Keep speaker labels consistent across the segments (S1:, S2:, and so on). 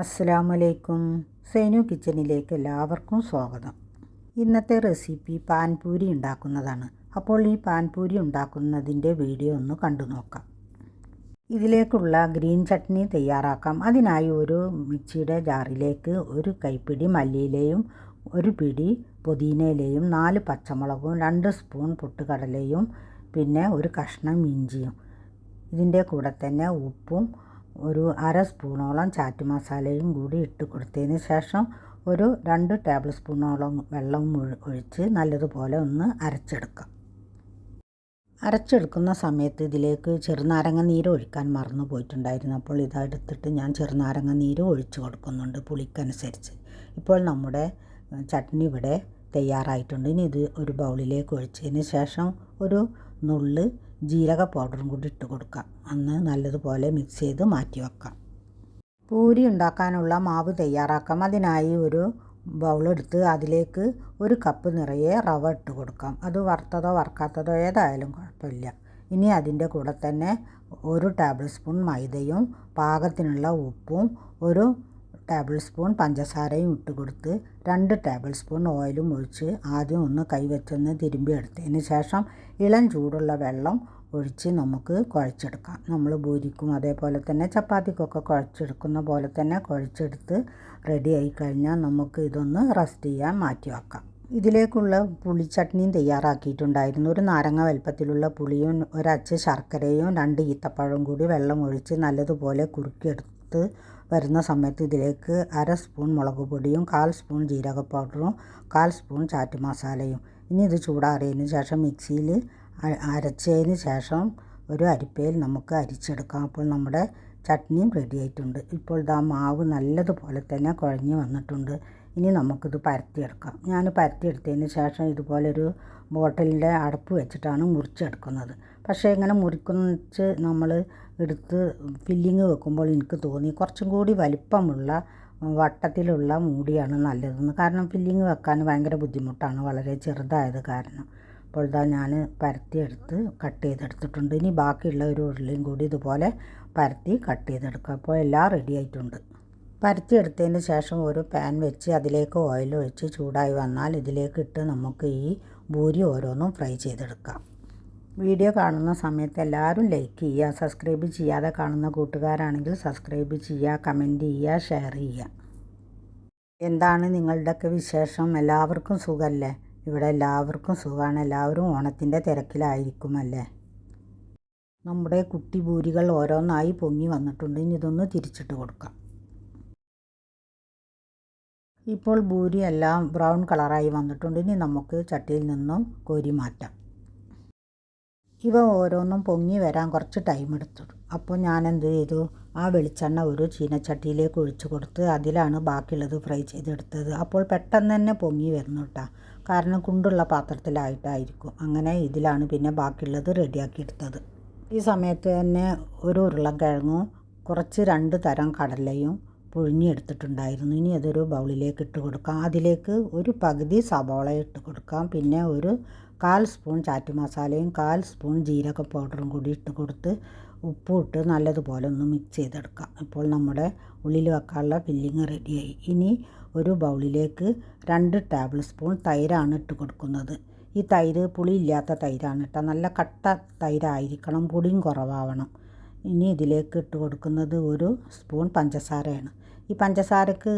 S1: അസ്സലാമലൈക്കും. സേനു കിച്ചണിലേക്ക് എല്ലാവർക്കും സ്വാഗതം. ഇന്നത്തെ റെസിപ്പി പാൻപൂരി ഉണ്ടാക്കുന്നതാണ്. അപ്പോൾ ഈ പാൻപൂരി ഉണ്ടാക്കുന്നതിൻ്റെ വീഡിയോ ഒന്ന് കണ്ടു നോക്കാം. ഇതിലേക്കുള്ള ഗ്രീൻ ചട്നി തയ്യാറാക്കാം. അതിനായി ഒരു മിക്സിയുടെ ജാറിലേക്ക് ഒരു കൈപ്പിടി മല്ലിയിലയും ഒരു പിടി പുതിനയിലയും 4 പച്ചമുളകും 2 സ്പൂൺ പൊട്ടുകടലയും പിന്നെ ഒരു കഷ്ണം ഇഞ്ചിയും ഇതിൻ്റെ കൂടെ തന്നെ ഉപ്പും ഒരു 1/2 സ്പൂണോളം ചാറ്റ് മസാലയും കൂടി ഇട്ട് കൊടുത്തതിന് ശേഷം ഒരു 2 ടേബിൾ സ്പൂണോളം വെള്ളം ഒഴിച്ച് നല്ലതുപോലെ ഒന്ന് അരച്ചെടുക്കാം. അരച്ചെടുക്കുന്ന സമയത്ത് ഇതിലേക്ക് ചെറുനാരങ്ങ നീര് ഒഴിക്കാൻ മറന്നു പോയിട്ടുണ്ടായിരുന്നു. അപ്പോൾ ഇതെടുത്തിട്ട് ഞാൻ ചെറുനാരങ്ങ നീര് ഒഴിച്ചു കൊടുക്കുന്നുണ്ട് പുളിക്കനുസരിച്ച്. ഇപ്പോൾ നമ്മുടെ ചട്നി ഇവിടെ തയ്യാറായിട്ടുണ്ട്. ഇനി ഇത് ഒരു ബൗളിലേക്ക് ഒഴിച്ചതിന് ശേഷം ഒരു നുള്ള് ജീരക പൗഡറും കൂടി ഇട്ട് കൊടുക്കാം. അന്ന് നല്ലതുപോലെ മിക്സ് ചെയ്ത് മാറ്റി വെക്കാം. പൂരി ഉണ്ടാക്കാനുള്ള മാവ് തയ്യാറാക്കാം. അതിനായി ഒരു ബൗളെടുത്ത് അതിലേക്ക് 1 കപ്പ് നിറയെ റവ ഇട്ട് കൊടുക്കാം. അത് വറുത്തതോ വറുക്കാത്തതോ ഏതായാലും കുഴപ്പമില്ല. ഇനി അതിൻ്റെ കൂടെ തന്നെ 1 ടേബിൾ സ്പൂൺ മൈദയും പാകത്തിനുള്ള ഉപ്പും 1 ടേബിൾ സ്പൂൺ പഞ്ചസാരയും ഇട്ട് കൊടുത്ത് 2 ടേബിൾ സ്പൂൺ ഓയിലും ഒഴിച്ച് ആദ്യം ഒന്ന് കൈവച്ചൊന്ന് തിരുമ്പി എടുത്തതിന് ശേഷം ഇളം ചൂടുള്ള വെള്ളം ഒഴിച്ച് നമുക്ക് കുഴച്ചെടുക്കാം. നമ്മൾ പൂരിക്കും അതേപോലെ തന്നെ ചപ്പാത്തിക്കൊക്കെ കുഴച്ചെടുക്കുന്ന പോലെ തന്നെ കുഴച്ചെടുത്ത് റെഡി ആയി കഴിഞ്ഞാൽ നമുക്ക് ഇതൊന്ന് റെസ്റ്റ് ചെയ്യാൻ മാറ്റി വെക്കാം. ഇതിലേക്കുള്ള പുളിച്ചട്നിയും തയ്യാറാക്കിയിട്ടുണ്ടായിരുന്നു. ഒരു നാരങ്ങ വലുപ്പത്തിലുള്ള പുളിയും ഒരച്ച് ശർക്കരയും 2 ഈത്തപ്പഴവും കൂടി വെള്ളം ഒഴിച്ച് നല്ലതുപോലെ കുറുക്കിയെടുത്ത് വരുന്ന സമയത്ത് ഇതിലേക്ക് 1/2 സ്പൂൺ മുളക് പൊടിയും 1/4 സ്പൂൺ ജീരക പൗഡറും 1/4 സ്പൂൺ ചാറ്റ് മസാലയും. ഇനി ഇത് ചൂടാറിയതിന് ശേഷം മിക്സിയിൽ അരച്ചതിന് ശേഷം ഒരു അരിപ്പയിൽ നമുക്ക് അരിച്ചെടുക്കാം. അപ്പോൾ നമ്മുടെ ചട്നിയും റെഡി ആയിട്ടുണ്ട്. ഇപ്പോൾ ഇതാ മാവ് നല്ലതുപോലെ തന്നെ കുഴഞ്ഞ് വന്നിട്ടുണ്ട്. ഇനി നമുക്കിത് പരത്തിയെടുക്കാം. ഞാൻ പരത്തിയെടുത്തതിന് ശേഷം ഇതുപോലൊരു ബോട്ടിലിൻ്റെ അടപ്പ് വെച്ചിട്ടാണ് മുറിച്ചെടുക്കുന്നത്. പക്ഷേ ഇങ്ങനെ മുറിച്ച് നമ്മൾ എടുത്ത് ഫില്ലിങ് വെക്കുമ്പോൾ എനിക്ക് തോന്നി കുറച്ചും കൂടി വലിപ്പമുള്ള വട്ടത്തിലുള്ള മൂടിയാണ് നല്ലതെന്ന്. കാരണം ഫില്ലിങ് വെക്കാൻ ഭയങ്കര ബുദ്ധിമുട്ടാണ്, വളരെ ചെറുതായത് കാരണം. അപ്പോൾ ഇതാ ഞാൻ പരത്തിയെടുത്ത് കട്ട് ചെയ്തെടുത്തിട്ടുണ്ട്. ഇനി ബാക്കിയുള്ള ഒരു ഉരുളയും കൂടി ഇതുപോലെ പരത്തി കട്ട് ചെയ്തെടുക്കുക. അപ്പോൾ എല്ലാം റെഡി ആയിട്ടുണ്ട്. പരത്തിയെടുത്തതിന് ശേഷം ഒരു പാൻ വെച്ച് അതിലേക്ക് ഓയിൽ ഒഴിച്ച് ചൂടായി വന്നാൽ ഇതിലേക്ക് ഇട്ട് നമുക്ക് ഈ പൂരി ഓരോന്നും ഫ്രൈ ചെയ്തെടുക്കാം. വീഡിയോ കാണുന്ന സമയത്ത് എല്ലാവരും ലൈക്ക് ചെയ്യുക. സബ്സ്ക്രൈബ് ചെയ്യാതെ കാണുന്ന കൂട്ടുകാരാണെങ്കിൽ സബ്സ്ക്രൈബ് ചെയ്യുക, കമൻറ്റ് ചെയ്യുക, ഷെയർ ചെയ്യുക. എന്താണ് നിങ്ങളുടെയൊക്കെ വിശേഷം? എല്ലാവർക്കും സുഖമല്ലേ? ഇവിടെ എല്ലാവർക്കും സുഖമാണ്. എല്ലാവരും ഓണത്തിൻ്റെ തിരക്കിലായിരിക്കുമല്ലേ? നമ്മുടെ കുട്ടി പൂരികൾ ഓരോന്നായി പൊങ്ങി വന്നിട്ടുണ്ട്. ഇനി ഇതൊന്ന് തിരിച്ചിട്ട് കൊടുക്കാം. ഇപ്പോൾ പൂരി എല്ലാം ബ്രൗൺ കളറായി വന്നിട്ടുണ്ട്. ഇനി നമുക്ക് ചട്ടിയിൽ നിന്നും കോരി മാറ്റാം. ഇവ ഓരോന്നും പൊങ്ങി വരാൻ കുറച്ച് ടൈം എടുത്തു. അപ്പോൾ ഞാൻ എന്ത് ചെയ്തു, ആ വെളിച്ചെണ്ണ ഒരു ചീനച്ചട്ടിയിലേക്ക് ഒഴിച്ചു കൊടുത്ത് അതിലാണ് ബാക്കിയുള്ളത് ഫ്രൈ ചെയ്തെടുത്തത്. അപ്പോൾ പെട്ടെന്ന് തന്നെ പൊങ്ങി വരുന്നു കേട്ടോ. കാരണം കുണ്ടുള്ള പാത്രത്തിലായിട്ടായിരിക്കും. അങ്ങനെ ഇതിലാണ് പിന്നെ ബാക്കിയുള്ളത് റെഡിയാക്കി എടുത്തത്. ഈ സമയത്ത് തന്നെ ഒരു ഉരുളക്കിഴങ്ങും കുറച്ച് 2 തരം കടലയും പുഴുങ്ങിയെടുത്തിട്ടുണ്ടായിരുന്നു. ഇനി അതൊരു ബൗളിലേക്ക് ഇട്ട് കൊടുക്കാം. അതിലേക്ക് ഒരു പകുതി സവാള ഇട്ട് കൊടുക്കാം. പിന്നെ ഒരു 1/4 സ്പൂൺ ചാറ്റ് മസാലയും 1/4 സ്പൂൺ ജീരക പൗഡറും കൂടി ഇട്ട് കൊടുത്ത് ഉപ്പും ഇട്ട് നല്ലതുപോലെ ഒന്ന് മിക്സ് ചെയ്തെടുക്കാം. ഇപ്പോൾ നമ്മുടെ ഉള്ളിൽ വെക്കാനുള്ള ഫില്ലിങ് റെഡിയായി. ഇനി ഒരു ബൗളിലേക്ക് 2 ടേബിൾ സ്പൂൺ തൈരാണ് ഇട്ട് കൊടുക്കുന്നത്. ഈ തൈര് പുളിയില്ലാത്ത തൈരാണ് കേട്ടോ. നല്ല കട്ട തൈരായിരിക്കണം, പുളിയും കുറവാവണം. ഇനി ഇതിലേക്ക് ഇട്ട് കൊടുക്കുന്നത് 1 സ്പൂൺ പഞ്ചസാരയാണ്. ഈ പഞ്ചസാരക്ക്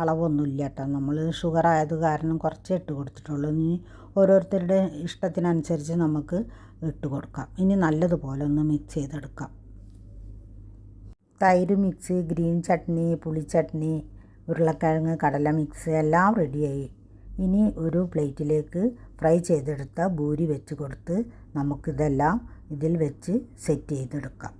S1: അളവൊന്നുമില്ല കേട്ടോ. നമ്മൾ ഷുഗർ ആയത് കാരണം കുറച്ചേ ഇട്ട് കൊടുത്തിട്ടുള്ളൂ. ഇനി ഓരോരുത്തരുടെ ഇഷ്ടത്തിനനുസരിച്ച് നമുക്ക് ഇട്ട് കൊടുക്കാം. ഇനി നല്ലതുപോലെ ഒന്ന് മിക്സ് ചെയ്തെടുക്കാം. തൈര് മിക്സ്, ഗ്രീൻ ചട്നി, പുളിച്ചട്നി, ഉരുളക്കിഴങ്ങ്, കടല മിക്സ് എല്ലാം റെഡിയായി. ഇനി ഒരു പ്ലേറ്റിലേക്ക് ഫ്രൈ ചെയ്തെടുത്ത പൂരി വെച്ച് കൊടുത്ത് നമുക്കിതെല്ലാം ഇതിൽ വെച്ച് സെറ്റ് ചെയ്തെടുക്കാം.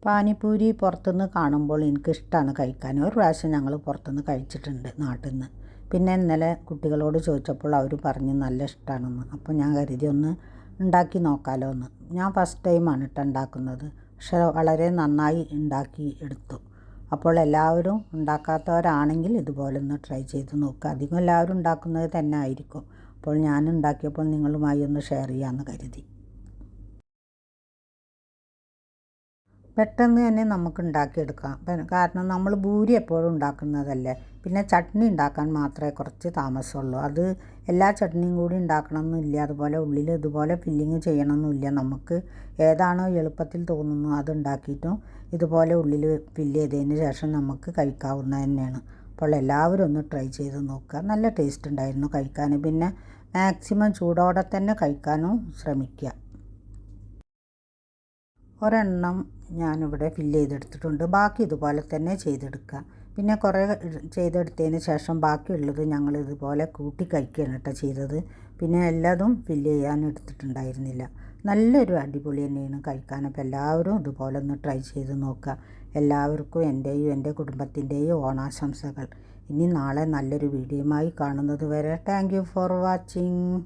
S1: പാനിപ്പൂരി പുറത്തുനിന്ന് കാണുമ്പോൾ എനിക്കിഷ്ടമാണ് കഴിക്കാൻ. ഒരു പ്രാവശ്യം ഞങ്ങൾ പുറത്തുനിന്ന് കഴിച്ചിട്ടുണ്ട് നാട്ടിൽ നിന്ന്. പിന്നെ ഇന്നലെ കുട്ടികളോട് ചോദിച്ചപ്പോൾ അവർ പറഞ്ഞു നല്ല ഇഷ്ടമാണെന്ന്. അപ്പോൾ ഞാൻ കരുതി ഒന്ന് ഉണ്ടാക്കി നോക്കാമല്ലോ എന്ന്. ഞാൻ ഫസ്റ്റ് ടൈമാണ് കേട്ടോ ഉണ്ടാക്കുന്നത്. പക്ഷേ വളരെ നന്നായി ഉണ്ടാക്കി എടുത്തു. അപ്പോൾ എല്ലാവരും ഉണ്ടാക്കാത്തവരാണെങ്കിൽ ഇതുപോലെ ഒന്ന് ട്രൈ ചെയ്ത് നോക്കുക. അധികം എല്ലാവരും ഉണ്ടാക്കുന്നത് തന്നെ ആയിരിക്കും. അപ്പോൾ ഞാൻ ഉണ്ടാക്കിയപ്പോൾ നിങ്ങളുമായി ഒന്ന് ഷെയർ ചെയ്യാമെന്ന് കരുതി. പെട്ടെന്ന് തന്നെ നമുക്ക് ഉണ്ടാക്കിയെടുക്കാം. കാരണം നമ്മൾ ഭൂരി എപ്പോഴും ഉണ്ടാക്കുന്നതല്ലേ. പിന്നെ ചട്നി ഉണ്ടാക്കാൻ മാത്രമേ കുറച്ച് താമസമുള്ളൂ. അത് എല്ലാ ചട്നിയും കൂടി ഉണ്ടാക്കണമെന്നില്ല. അതുപോലെ ഉള്ളിൽ ഇതുപോലെ ഫില്ലിങ് ചെയ്യണമെന്നില്ല. നമുക്ക് ഏതാണോ എളുപ്പത്തിൽ തോന്നുന്നു അത് ഉണ്ടാക്കിയിട്ടും ഇതുപോലെ ഉള്ളിൽ ഫില്ല് ചെയ്തതിന് ശേഷം നമുക്ക് കഴിക്കാവുന്നത് തന്നെയാണ്. അപ്പോൾ എല്ലാവരും ഒന്ന് ട്രൈ ചെയ്ത് നോക്കുക. നല്ല ടേസ്റ്റ് ഉണ്ടായിരുന്നു കഴിക്കാൻ. പിന്നെ മാക്സിമം ചൂടോടെ തന്നെ കഴിക്കാനും ശ്രമിക്കുക. ഒരെണ്ണം ഞാനിവിടെ ഫില്ല് ചെയ്തെടുത്തിട്ടുണ്ട്. ബാക്കി ഇതുപോലെ തന്നെ ചെയ്തെടുക്കുക. പിന്നെ കുറേ ചെയ്തെടുത്തതിന് ശേഷം ബാക്കിയുള്ളത് ഞങ്ങൾ ഇതുപോലെ കൂട്ടി കഴിക്കുകയാണ് കേട്ടോ ചെയ്തത്. പിന്നെ എല്ലാതും ഫില്ല് ചെയ്യാൻ എടുത്തിട്ടുണ്ടായിരുന്നില്ല. നല്ലൊരു അടിപൊളി തന്നെയാണ് കഴിക്കാൻ. അപ്പോൾ എല്ലാവരും ഇതുപോലെ ഒന്ന് ട്രൈ ചെയ്ത് നോക്കുക. എല്ലാവർക്കും എൻ്റെയും എൻ്റെ കുടുംബത്തിൻ്റെയും ഓണാശംസകൾ. ഇനി നാളെ നല്ലൊരു വീഡിയോയുമായി കാണുന്നത് വരെ താങ്ക് യു ഫോർ വാച്ചിങ്.